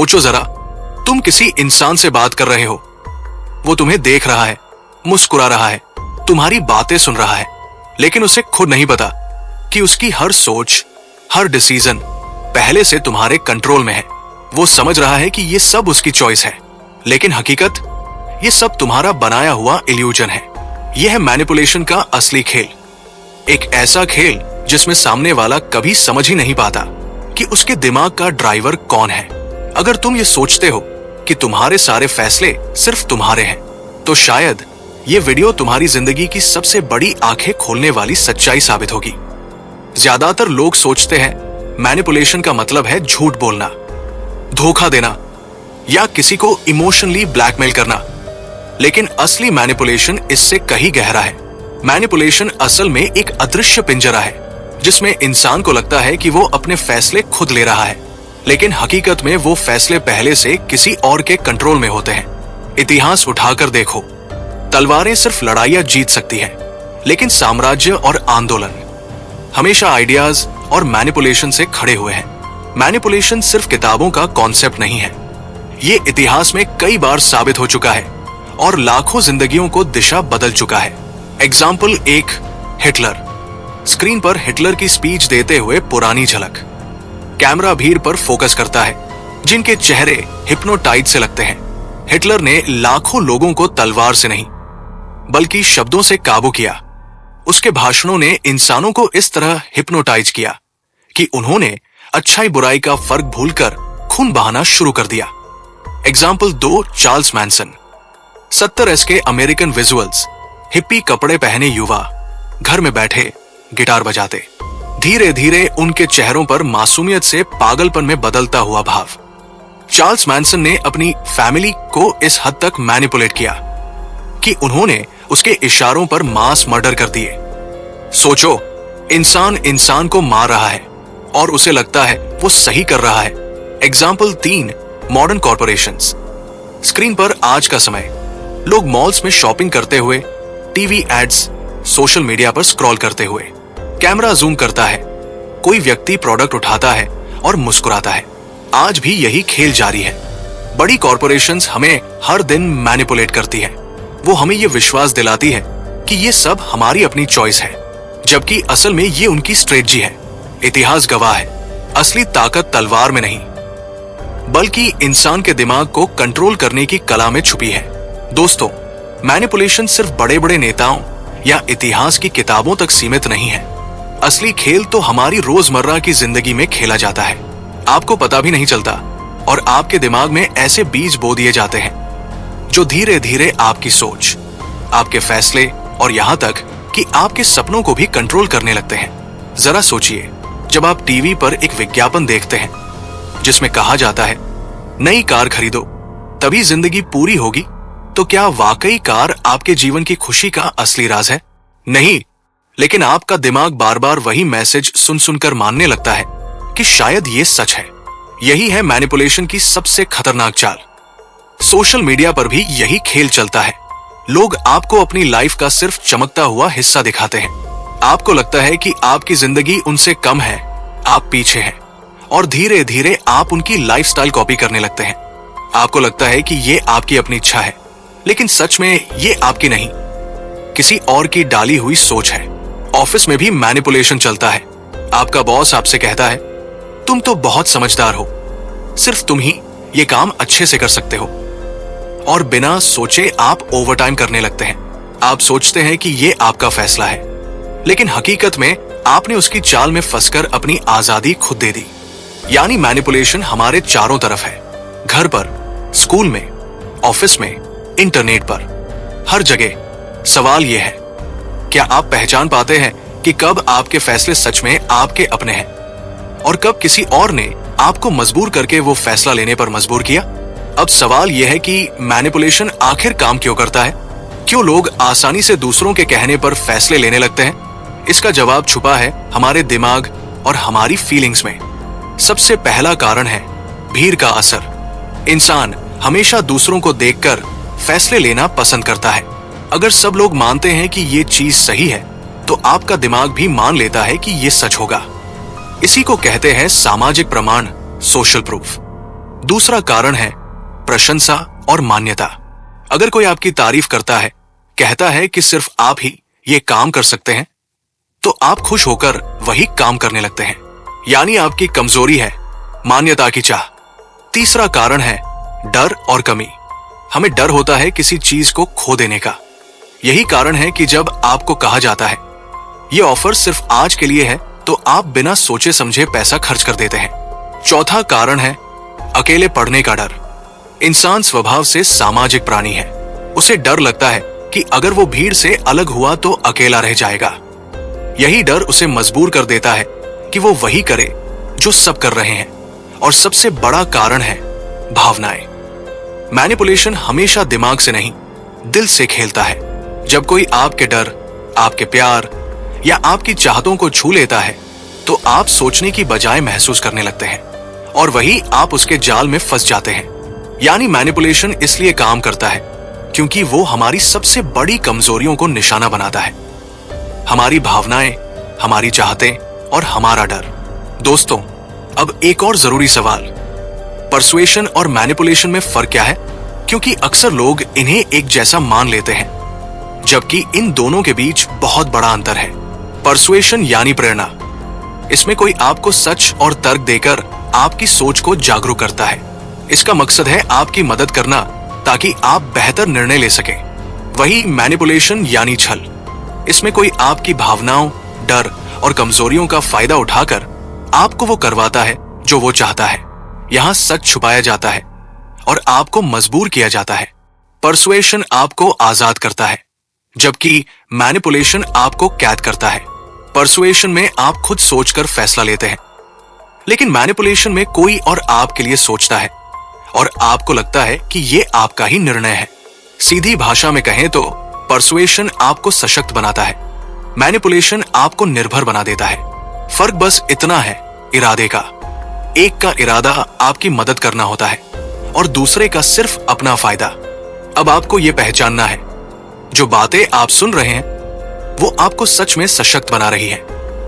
सोचो जरा, तुम किसी इंसान से बात कर रहे हो, वो तुम्हें देख रहा है, मुस्कुरा रहा है, तुम्हारी बातें सुन रहा है, लेकिन उसे खुद नहीं पता कि उसकी हर सोच, हर डिसीजन पहले से तुम्हारे कंट्रोल में है। वो समझ रहा है कि ये सब उसकी चॉइस है, लेकिन हकीकत ये सब तुम्हारा बनाया हुआ इल्यूजन है। यह है मैनिपुलेशन का असली खेल, एक ऐसा खेल जिसमें सामने वाला कभी समझ ही नहीं पाता कि उसके दिमाग का ड्राइवर कौन है। अगर तुम ये सोचते हो कि तुम्हारे सारे फैसले सिर्फ तुम्हारे हैं, तो शायद ये वीडियो तुम्हारी जिंदगी की सबसे बड़ी आंखें खोलने वाली सच्चाई साबित होगी। ज्यादातर लोग सोचते हैं मैनिपुलेशन का मतलब है झूठ बोलना, धोखा देना या किसी को इमोशनली ब्लैकमेल करना, लेकिन असली मैनिपुलेशन इससे कहीं गहरा है। मैनिपुलेशन असल में एक अदृश्य पिंजरा है जिसमें इंसान को लगता है कि वो अपने फैसले खुद ले रहा है, लेकिन हकीकत में वो फैसले पहले से किसी और के कंट्रोल में होते हैं। इतिहास उठाकर देखो, तलवारें सिर्फ लड़ाइयां जीत सकती हैं, लेकिन साम्राज्य और आंदोलन हमेशा आइडियाज और मैनिपुलेशन से खड़े हुए हैं। मैनिपुलेशन सिर्फ किताबों का कॉन्सेप्ट नहीं है, ये इतिहास में कई बार साबित हो चुका है और लाखों जिंदगियों को दिशा बदल चुका है। Example 1, Hitler. स्क्रीन पर हिटलर की स्पीच देते हुए पुरानी झलक। कैमरा भीड़ पर फोकस करता है जिनके चेहरे हिप्नोटाइज से लगते हैं। हिटलर ने लाखों लोगों को तलवार से नहीं बल्कि शब्दों से काबू किया। उसके भाषणों ने इंसानों को इस तरह हिप्नोटाइज किया कि उन्होंने अच्छाई बुराई का फर्क भूलकर खून बहाना शुरू कर दिया। Example 2, Charles Manson. 70s के अमेरिकन विजुअल्स, हिप्पी कपड़े पहने युवा घर में बैठे गिटार बजाते। धीरे धीरे उनके चेहरों पर मासूमियत से पागलपन में बदलता हुआ भाव। चार्ल्स मैनसन ने अपनी फैमिली को इस हद तक मैनिपुलेट किया कि उन्होंने उसके इशारों पर मास मर्डर कर दिए। सोचो, इंसान इंसान को मार रहा है और उसे लगता है वो सही कर रहा है। Example 3, modern corporations. स्क्रीन पर आज का समय, लोग मॉल्स में शॉपिंग करते हुए, टीवी एड्स, सोशल मीडिया पर स्क्रॉल करते हुए। कैमरा जूम करता है, कोई व्यक्ति प्रोडक्ट उठाता है और मुस्कुराता है। आज भी यही खेल जारी है। बड़ी कॉर्पोरेशंस हमें हर दिन मैनिपुलेट करती है। वो हमें ये विश्वास दिलाती है कि ये सब हमारी अपनी चॉइस है, जबकि असल में ये उनकी स्ट्रेटजी है। इतिहास गवाह है, असली ताकत तलवार में नहीं बल्कि इंसान के दिमाग को कंट्रोल करने की कला में छुपी है। दोस्तों, मैनिपुलेशन सिर्फ बड़े बड़े नेताओं या इतिहास की किताबों तक सीमित नहीं है। असली खेल तो हमारी रोजमर्रा की जिंदगी में खेला जाता है। आपको पता भी नहीं चलता और आपके दिमाग में ऐसे बीज बो दिए जाते हैं जो धीरे धीरे आपकी सोच, आपके फैसले और यहाँ तक कि आपके सपनों को भी कंट्रोल करने लगते हैं। जरा सोचिए, जब आप टीवी पर एक विज्ञापन देखते हैं जिसमें कहा जाता है नई कार खरीदो तभी जिंदगी पूरी होगी, तो क्या वाकई कार आपके जीवन की खुशी का असली राज है? नहीं, लेकिन आपका दिमाग बार बार वही मैसेज सुन सुनकर मानने लगता है कि शायद ये सच है। यही है मैनिपुलेशन की सबसे खतरनाक चाल। सोशल मीडिया पर भी यही खेल चलता है। लोग आपको अपनी लाइफ का सिर्फ चमकता हुआ हिस्सा दिखाते हैं। आपको लगता है कि आपकी जिंदगी उनसे कम है, आप पीछे हैं, और धीरे धीरे आप उनकी लाइफस्टाइल कॉपी करने लगते हैं। आपको लगता है कि ये आपकी अपनी इच्छा है, लेकिन सच में ये आपकी नहीं, किसी और की डाली हुई सोच है। ऑफिस में भी मैनिपुलेशन चलता है। आपका बॉस आपसे कहता है, तुम तो बहुत समझदार हो, सिर्फ तुम ही ये काम अच्छे से कर सकते हो, और बिना सोचे आप ओवरटाइम करने लगते हैं। आप सोचते हैं कि ये आपका फैसला है, लेकिन हकीकत में आपने उसकी चाल में फंसकर अपनी आजादी खुद दे दी। यानी मैनिपुलेशन हमारे चारों तरफ है, घर पर, स्कूल में, ऑफिस में, इंटरनेट पर, हर जगह। सवाल यह है, क्या आप पहचान पाते हैं कि कब आपके फैसले सच में आपके अपने हैं और कब किसी और ने आपको मजबूर करके वो फैसला लेने पर मजबूर किया? अब सवाल यह है कि मैनिपुलेशन आखिर काम क्यों करता है? क्यों लोग आसानी से दूसरों के कहने पर फैसले लेने लगते हैं? इसका जवाब छुपा है हमारे दिमाग और हमारी फीलिंग्स में। सबसे पहला कारण है भीड़ का असर। इंसान हमेशा दूसरों को देखकर फैसले लेना पसंद करता है। अगर सब लोग मानते हैं कि ये चीज सही है, तो आपका दिमाग भी मान लेता है कि ये सच होगा। इसी को कहते हैं सामाजिक प्रमाण, सोशल प्रूफ। दूसरा कारण है प्रशंसा और मान्यता। अगर कोई आपकी तारीफ करता है, कहता है कि सिर्फ आप ही ये काम कर सकते हैं, तो आप खुश होकर वही काम करने लगते हैं। यानी आपकी कमजोरी है मान्यता की चाह। तीसरा कारण है डर और कमी। हमें डर होता है किसी चीज को खो देने का। यही कारण है कि जब आपको कहा जाता है ये ऑफर सिर्फ आज के लिए है, तो आप बिना सोचे समझे पैसा खर्च कर देते हैं। चौथा कारण है अकेले पड़ने का डर। इंसान स्वभाव से सामाजिक प्राणी है। उसे डर लगता है कि अगर वो भीड़ से अलग हुआ तो अकेला रह जाएगा। यही डर उसे मजबूर कर देता है कि वो वही करे जो सब कर रहे हैं। और सबसे बड़ा कारण है भावनाएं। मैनिपुलेशन हमेशा दिमाग से नहीं, दिल से खेलता है। जब कोई आपके डर, आपके प्यार या आपकी चाहतों को छू लेता है, तो आप सोचने की बजाय महसूस करने लगते हैं और वही आप उसके जाल में फंस जाते हैं। यानी मैनिपुलेशन इसलिए काम करता है क्योंकि वो हमारी सबसे बड़ी कमजोरियों को निशाना बनाता है। हमारी भावनाएं, हमारी चाहतें और हमारा डर। दोस्तों, अब एक और जरूरी सवाल, परसुएशन और मैनिपुलेशन में फर्क क्या है? क्योंकि अक्सर लोग इन्हें एक जैसा मान लेते हैं, जबकि इन दोनों के बीच बहुत बड़ा अंतर है। परसुएशन यानी प्रेरणा। इसमें कोई आपको सच और तर्क देकर आपकी सोच को जागरूक करता है। इसका मकसद है आपकी मदद करना ताकि आप बेहतर निर्णय ले सकें। वही मैनिपुलेशन यानी छल। इसमें कोई आपकी भावनाओं, डर और कमजोरियों का फायदा उठाकर आपको वो करवाता है जो वो चाहता है। यहाँ सच छुपाया जाता है और आपको मजबूर किया जाता है। परसुएशन आपको आजाद करता है, जबकि मैनिपुलेशन आपको कैद करता है। परसुएशन में आप खुद सोचकर फैसला लेते हैं, लेकिन मैनिपुलेशन में कोई और आपके लिए सोचता है और आपको लगता है कि ये आपका ही निर्णय है। सीधी भाषा में कहें तो परसुएशन आपको सशक्त बनाता है, मैनिपुलेशन आपको निर्भर बना देता है। फर्क बस इतना है इरादे का। एक का इरादा आपकी मदद करना होता है और दूसरे का सिर्फ अपना फायदा। अब आपको यह पहचानना है, जो बातें आप सुन रहे हैं वो आपको सच में सशक्त बना रही है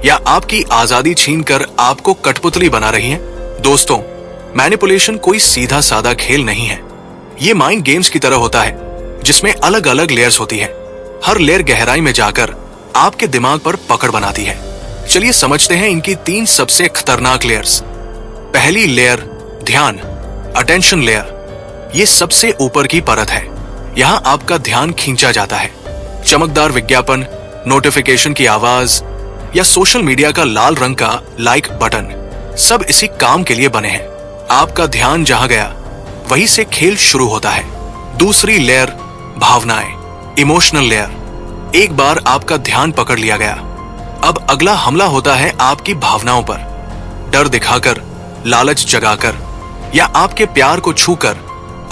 या आपकी आजादी छीनकर आपको कठपुतली बना रही है। दोस्तों, मैनिपुलेशन कोई सीधा साधा खेल नहीं है। ये माइंड गेम्स की तरह होता है, जिसमें अलग अलग लेयर्स होती है। हर लेयर गहराई में जाकर आपके दिमाग पर पकड़ बनाती है। चलिए समझते हैं इनकी 3 सबसे खतरनाक लेयर्स। पहली लेयर ध्यान, अटेंशन लेयर। ये सबसे ऊपर की परत है। यहाँ आपका ध्यान खींचा जाता है। चमकदार विज्ञापन, नोटिफिकेशन की आवाज या सोशल मीडिया का लाल रंग का लाइक बटन, सब इसी काम के लिए बने हैं। आपका ध्यान जहां गया वहीं से खेल शुरू होता है। दूसरी लेयर भावनाएं, इमोशनल लेयर। एक बार आपका ध्यान पकड़ लिया गया, अब अगला हमला होता है आपकी भावनाओं पर। डर दिखाकर, लालच जगाकर या आपके प्यार को छूकर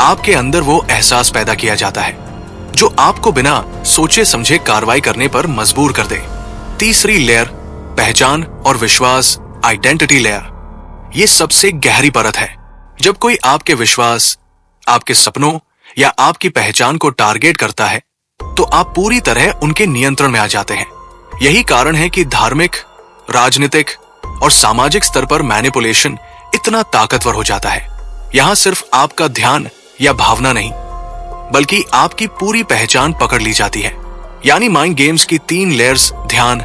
आपके अंदर वो एहसास पैदा किया जाता है जो आपको बिना सोचे समझे कार्रवाई करने पर मजबूर कर दे। तीसरी लेयर पहचान और विश्वास, आइडेंटिटी लेयर। ये सबसे गहरी परत है। जब कोई आपके विश्वास, आपके सपनों या आपकी पहचान को टारगेट करता है, तो आप पूरी तरह उनके नियंत्रण में आ जाते हैं। यही कारण है कि धार्मिक, राजनीतिक और सामाजिक स्तर पर मैनिपुलेशन इतना ताकतवर हो जाता है। यहां सिर्फ आपका ध्यान या भावना नहीं, बल्कि आपकी पूरी पहचान पकड़ ली जाती है। यानी माइंड गेम्स की 3 लेयर्स, ध्यान,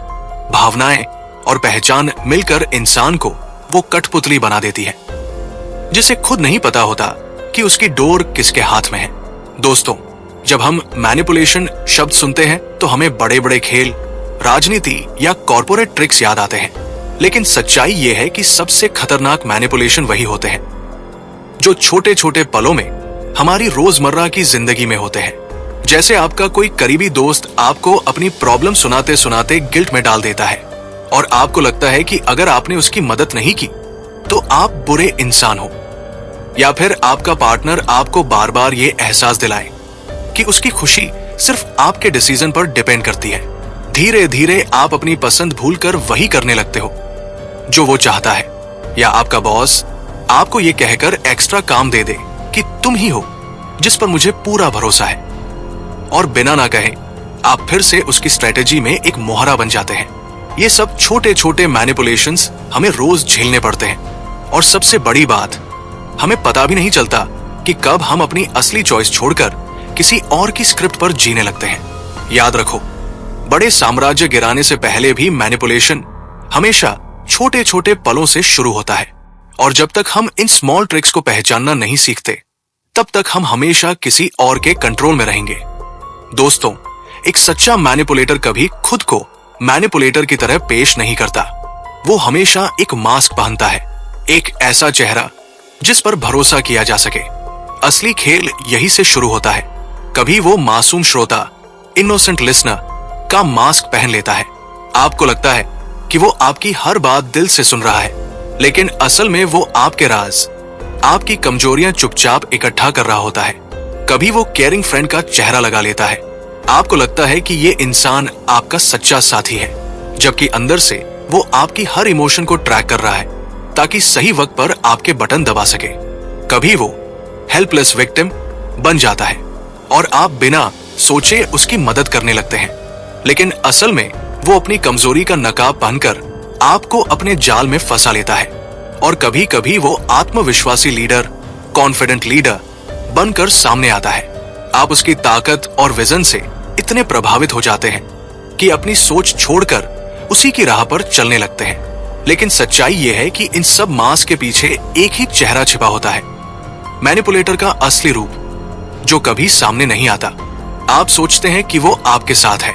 भावनाएं और पहचान मिलकर इंसान को वो कठपुतली बना देती है, जिसे खुद नहीं पता होता कि उसकी डोर किसके हाथ में है। दोस्तों, जब हम मैनिपुलेशन शब्द सुनते हैं तो हमें बड़े बड़े खेल, राजनीति या कॉर्पोरेट ट्रिक्स याद आते हैं, लेकिन सच्चाई ये है कि सबसे खतरनाक मैनिपुलेशन वही होते हैं जो छोटे छोटे पलों में हमारी रोजमर्रा की जिंदगी में होते हैं। जैसे आपका कोई करीबी दोस्त आपको अपनी प्रॉब्लम सुनाते सुनाते गिल्ट में डाल देता है और आपको लगता है कि अगर आपने उसकी मदद नहीं की तो आप बुरे इंसान हो। या फिर आपका पार्टनर आपको बार बार ये एहसास दिलाए कि उसकी खुशी सिर्फ आपके डिसीजन पर डिपेंड करती है। धीरे धीरे आप अपनी पसंद भूलकर वही करने लगते हो जो वो चाहता है। या आपका बॉस आपको ये कहकर एक्स्ट्रा काम दे दे कि तुम ही हो जिस पर मुझे पूरा भरोसा है, और बिना ना कहे आप फिर से उसकी स्ट्रेटेजी में एक मोहरा बन जाते हैं। ये सब छोटे छोटे मैनिपुलेशंस हमें रोज झेलने पड़ते हैं। और सबसे बड़ी बात, हमें पता भी नहीं चलता कि कब हम अपनी असली चॉइस छोड़कर किसी और की स्क्रिप्ट पर जीने लगते हैं। याद रखो, बड़े साम्राज्य गिराने से पहले भी मैनिपुलेशन हमेशा छोटे छोटे पलों से शुरू होता है, और जब तक हम इन स्मॉल ट्रिक्स को पहचानना नहीं सीखते तब तक हम हमेशा किसी और के कंट्रोल में रहेंगे। दोस्तों, एक सच्चा मैनिपुलेटर कभी खुद को मैनिपुलेटर की तरह पेश नहीं करता। वो हमेशा एक मास्क पहनता है, एक ऐसा चेहरा जिस पर भरोसा किया जा सके। असली खेल यही से शुरू होता है। कभी वो मासूम श्रोता, इनोसेंट लिसनर का मास्क पहन लेता है। आपको लगता है कि वो आपकी हर बात दिल से सुन रहा है, लेकिन असल में वो आपके राज, आपकी कमजोरियां चुपचाप इकट्ठा कर रहा होता है। कभी वो केयरिंग फ्रेंड का चेहरा लगा लेता है। आपको लगता है कि ये इंसान आपका सच्चा साथी है, जबकि अंदर से वो आपकी हर इमोशन को ट्रैक कर रहा है ताकि सही वक्त पर आपके बटन दबा सके। कभी वो हेल्पलेस विक्टिम बन जाता है और आप बिना सोचे उसकी मदद करने लगते हैं, लेकिन असल में वो अपनी कमजोरी का नकाब पहनकर आपको अपने जाल में फंसा लेता है। और कभी कभी वो आत्मविश्वासी लीडर, कॉन्फिडेंट लीडर बनकर सामने आता है। आप उसकी ताकत और विजन से इतने प्रभावित हो जाते हैं कि अपनी सोच छोड़कर उसी की राह पर चलने लगते हैं। लेकिन सच्चाई यह है कि इन सब मास्क के पीछे एक ही चेहरा छिपा होता है, मैनिपुलेटर का असली रूप, जो कभी सामने नहीं आता। आप सोचते हैं कि वो आपके साथ है,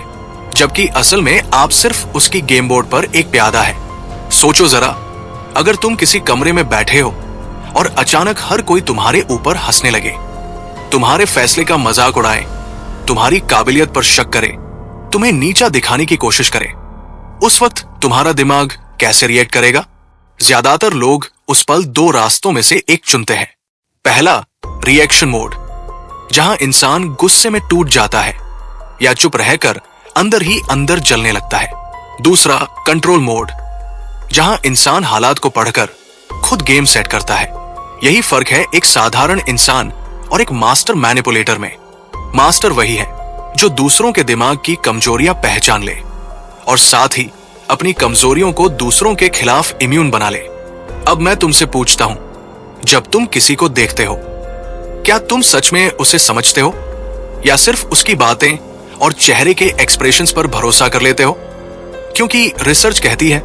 जबकि असल में आप सिर्फ उसकी गेम बोर्ड पर एक प्यादा है। सोचो जरा, अगर तुम किसी कमरे में बैठे हो और अचानक हर कोई तुम्हारे ऊपर हंसने लगे, तुम्हारे फैसले का मजाक उड़ाए, तुम्हारी काबिलियत पर शक करे, तुम्हें नीचा दिखाने की कोशिश करे, उस वक्त तुम्हारा दिमाग कैसे रिएक्ट करेगा? ज्यादातर लोग उस पल दो रास्तों में से एक चुनते हैं। पहला, रिएक्शन मोड, जहां इंसान गुस्से में टूट जाता है या चुप रहकर अंदर ही अंदर जलने लगता है। दूसरा, कंट्रोल मोड, जहां इंसान हालात को पढ़कर खुद गेम सेट करता है। यही फर्क है एक साधारण इंसान और एक मास्टर मैनिपुलेटर में। मास्टर वही है जो दूसरों के दिमाग की कमजोरियां पहचान ले और साथ ही अपनी कमजोरियों को दूसरों के खिलाफ इम्यून बना ले। अब मैं तुमसे पूछता हूं, जब तुम किसी को देखते हो, क्या तुम सच में उसे समझते हो या सिर्फ उसकी बातें और चेहरे के एक्सप्रेशंस पर भरोसा कर लेते हो? क्योंकि रिसर्च कहती है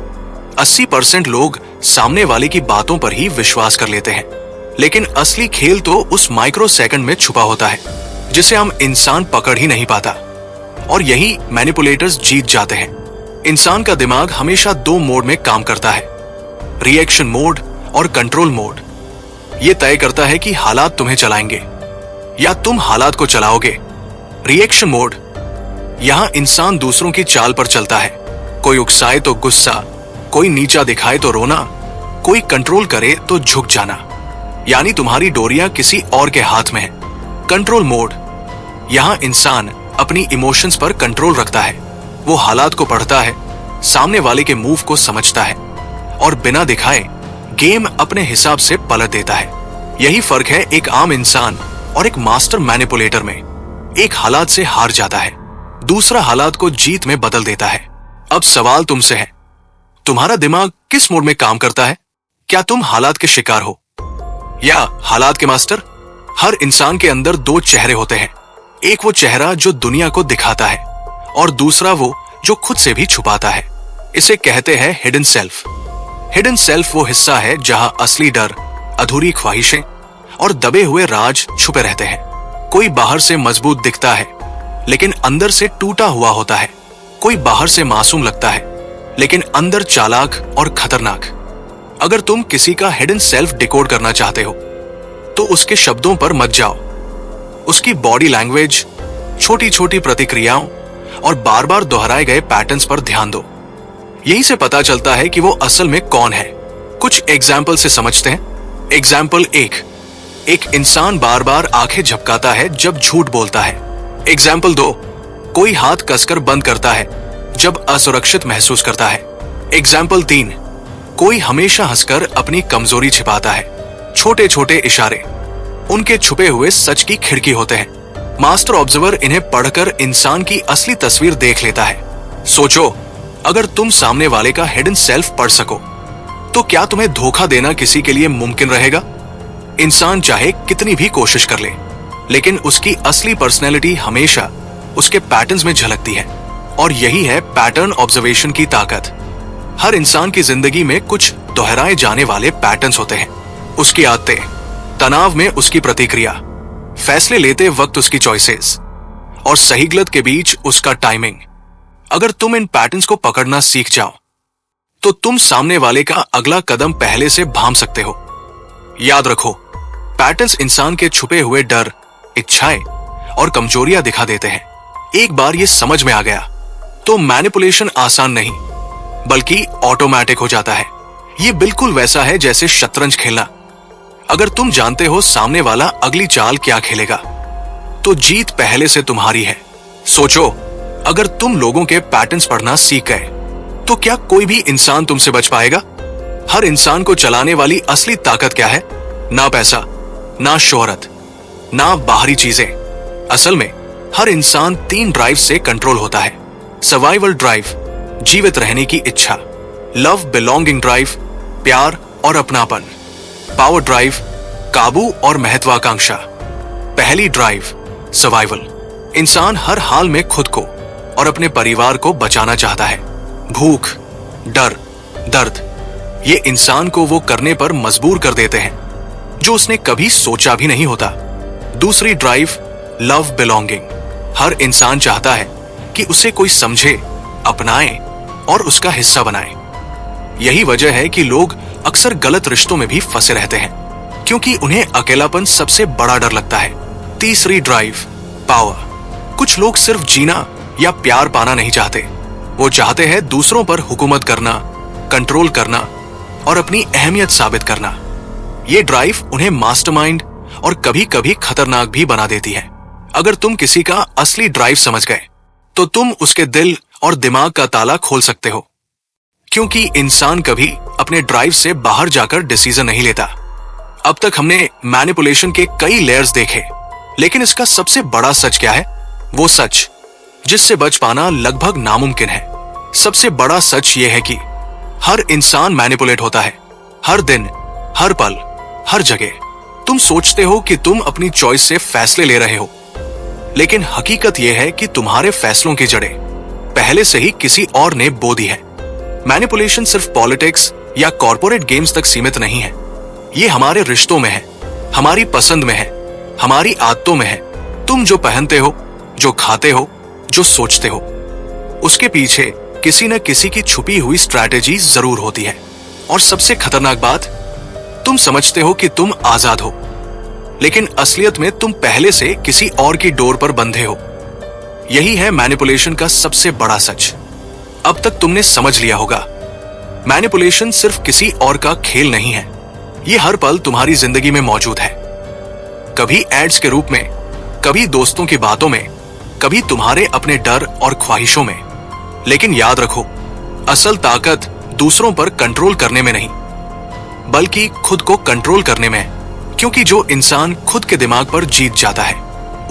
80% लोग सामने वाले की बातों पर ही विश्वास कर लेते हैं, लेकिन असली खेल तो उस माइक्रो सेकंड में छुपा होता है जिसे हम इंसान पकड़ ही नहीं पाता। और यही मैनिपुलेटर्स जीत जाते हैं। इंसान का दिमाग हमेशा दो मोड में काम करता है, रिएक्शन मोड और कंट्रोल मोड। यह तय करता है कि हालात तुम्हें चलाएंगे या तुम हालात को चलाओगे। रिएक्शन मोड, यहां इंसान दूसरों की चाल पर चलता है। कोई उकसाए तो गुस्सा, कोई नीचा दिखाए तो रोना, कोई कंट्रोल करे तो झुक जाना, यानी तुम्हारी डोरियां किसी और के हाथ में है। कंट्रोल मोड, यहां इंसान अपनी इमोशंस पर कंट्रोल रखता है। वो हालात को पढ़ता है, सामने वाले के मूव को समझता है और बिना दिखाए गेम अपने हिसाब से पलट देता है। यही फर्क है एक आम इंसान और एक मास्टर मैनिपुलेटर में। एक हालात से हार जाता है, दूसरा हालात को जीत में बदल देता है। अब सवाल तुमसे है, तुम्हारा दिमाग किस मोड में काम करता है? क्या तुम हालात के शिकार हो या हालात के मास्टर? हर इंसान के अंदर दो चेहरे होते हैं। एक वो चेहरा जो दुनिया को दिखाता है और दूसरा वो जो खुद से भी छुपाता है। इसे कहते हैं हिडन सेल्फ। हिडन सेल्फ वो हिस्सा है जहां असली डर, अधूरी ख्वाहिशें और दबे हुए राज छुपे रहते हैं। कोई बाहर से मजबूत दिखता है लेकिन अंदर से टूटा हुआ होता है। कोई बाहर से मासूम लगता है लेकिन अंदर चालाक और खतरनाक। अगर तुम किसी का हिडन सेल्फ डिकोड करना चाहते हो तो उसके शब्दों पर मत जाओ, उसकी बॉडी लैंग्वेज, छोटी छोटी प्रतिक्रियाओं और बार बार दोहराए गए पैटर्न्स पर ध्यान दो। यही से पता चलता है कि वो असल में कौन है। कुछ एग्जाम्पल से समझते हैं। एग्जाम्पल 1, एक इंसान बार बार आंखें झपकाता है जब झूठ बोलता है। एग्जाम्पल 2, कोई हाथ कसकर बंद करता है जब असुरक्षित महसूस करता है। एग्जाम्पल 3, कोई हमेशा हंसकर अपनी कमजोरी छिपाता है। छोटे छोटे इशारे उनके छुपे हुए सच की खिड़की होते हैं। मास्टर ऑब्जर्वर इन्हें पढ़कर इंसान की असली तस्वीर देख लेता है। सोचो, अगर तुम सामने वाले का हिडन सेल्फ पढ़ सको तो क्या तुम्हें धोखा देना किसी के लिए मुमकिन रहेगा? इंसान चाहे कितनी भी कोशिश कर ले, लेकिन उसकी असली पर्सनैलिटी हमेशा उसके पैटर्न्स में झलकती है। और यही है पैटर्न ऑब्जर्वेशन की ताकत। हर इंसान की जिंदगी में कुछ दोहराए जाने वाले पैटर्न्स होते हैं। उसकी आदतें, तनाव में उसकी प्रतिक्रिया, फैसले लेते वक्त उसकी चॉइसेस और सही गलत के बीच उसका टाइमिंग। अगर तुम इन पैटर्न्स को पकड़ना सीख जाओ तो तुम सामने वाले का अगला कदम पहले से भांप सकते हो। याद रखो, पैटर्न्स इंसान के छुपे हुए डर, इच्छाएं और कमजोरियां दिखा देते हैं। एक बार ये समझ में आ गया तो मैनिपुलेशन आसान नहीं बल्कि ऑटोमेटिक हो जाता है। ये बिल्कुल वैसा है जैसे शतरंज खेलना। अगर तुम जानते हो सामने वाला अगली चाल क्या खेलेगा तो जीत पहले से तुम्हारी है। सोचो, अगर तुम लोगों के पैटर्न्स पढ़ना सीख गए तो क्या कोई भी इंसान तुमसे बच पाएगा? हर इंसान को चलाने वाली असली ताकत क्या है? ना पैसा, ना शोहरत, ना बाहरी चीजें। असल में हर इंसान 3 ड्राइव से कंट्रोल होता है। सर्वाइवल ड्राइव, जीवित रहने की इच्छा। लव बिलोंगिंग ड्राइव, प्यार और अपनापन। पावर ड्राइव, काबू और महत्वाकांक्षा। पहली ड्राइव, सर्वाइवल। इंसान हर हाल में खुद को और अपने परिवार को बचाना चाहता है। भूख, डर, दर्द, ये इंसान को वो करने पर मजबूर कर देते हैं जो उसने कभी सोचा भी नहीं होता। दूसरी ड्राइव, लव बिलोंगिंग। हर इंसान चाहता है कि उसे कोई समझे, अपनाए और उसका हिस्सा बनाए। यही वजह है कि लोग अक्सर गलत रिश्तों में भी फंसे रहते हैं क्योंकि उन्हें अकेलापन सबसे बड़ा डर लगता है। तीसरी ड्राइव, पावर। कुछ लोग सिर्फ जीना या प्यार पाना नहीं चाहते, वो चाहते हैं दूसरों पर हुकूमत करना, कंट्रोल करना और अपनी अहमियत साबित करना। ये ड्राइव उन्हें मास्टरमाइंड और कभी कभी खतरनाक भी बना देती है। अगर तुम किसी का असली ड्राइव समझ गए तो तुम उसके दिल और दिमाग का ताला खोल सकते हो, क्योंकि इंसान कभी अपने ड्राइव से बाहर जाकर डिसीजन नहीं लेता। अब तक हमने मैनिपुलेशन के कई लेयर्स देखे, लेकिन इसका सबसे बड़ा सच क्या है? वो सच जिससे बच पाना लगभग नामुमकिन है। सबसे बड़ा सच यह है कि हर इंसान मैनिपुलेट होता है, हर दिन, हर पल, हर जगह। तुम सोचते हो कि तुम अपनी चॉइस से फैसले ले रहे हो, लेकिन हकीकत यह है कि तुम्हारे फैसलों की जड़ें पहले से ही किसी और ने बो दी है। मैनिपुलेशन सिर्फ पॉलिटिक्स या कॉर्पोरेट गेम्स तक सीमित नहीं है। ये हमारे रिश्तों में है, हमारी पसंद में है, हमारी आदतों में है। तुम जो पहनते हो, जो खाते हो, जो सोचते हो, उसके पीछे किसी न किसी की छुपी हुई स्ट्रैटेजी जरूर होती है। और सबसे खतरनाक बात, तुम समझते हो कि तुम आजाद हो, लेकिन असलियत में तुम पहले से किसी और की डोर पर बंधे हो। यही है मैनिपुलेशन का सबसे बड़ा सच। अब तक तुमने समझ लिया होगा, मैनिपुलेशन सिर्फ किसी और का खेल नहीं है। ये हर पल तुम्हारी जिंदगी में मौजूद है, कभी एड्स के रूप में, कभी दोस्तों की बातों में, कभी तुम्हारे अपने डर और ख्वाहिशों में। लेकिन याद रखो, असल ताकत दूसरों पर कंट्रोल करने में नहीं, बल्कि खुद को कंट्रोल करने में है। क्योंकि जो इंसान खुद के दिमाग पर जीत जाता है,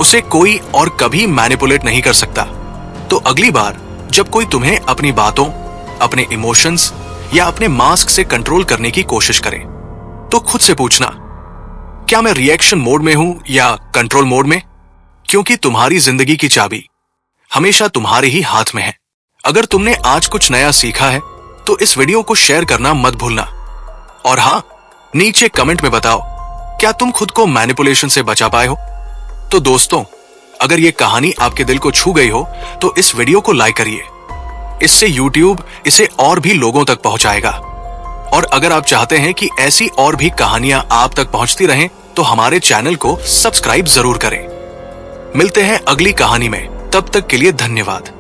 उसे कोई और कभी मैनिपुलेट नहीं कर सकता। तो अगली बार जब कोई तुम्हें अपनी बातों, अपने इमोशंस या अपने मास्क से कंट्रोल करने की कोशिश करे, तो खुद से पूछना, क्या मैं रिएक्शन मोड में हूं या कंट्रोल मोड में? क्योंकि तुम्हारी जिंदगी की चाबी हमेशा तुम्हारे ही हाथ में है। अगर तुमने आज कुछ नया सीखा है तो इस वीडियो को शेयर करना मत भूलना। और हाँ, नीचे कमेंट में बताओ, क्या तुम खुद को मैनिपुलेशन से बचा पाए हो? तो दोस्तों, अगर ये कहानी आपके दिल को छू गई हो तो इस वीडियो को लाइक करिए। इससे YouTube इसे और भी लोगों तक पहुंचाएगा। और अगर आप चाहते हैं कि ऐसी और भी कहानियां आप तक पहुंचती रहें तो हमारे चैनल को सब्सक्राइब जरूर करें। मिलते हैं अगली कहानी में, तब तक के लिए धन्यवाद।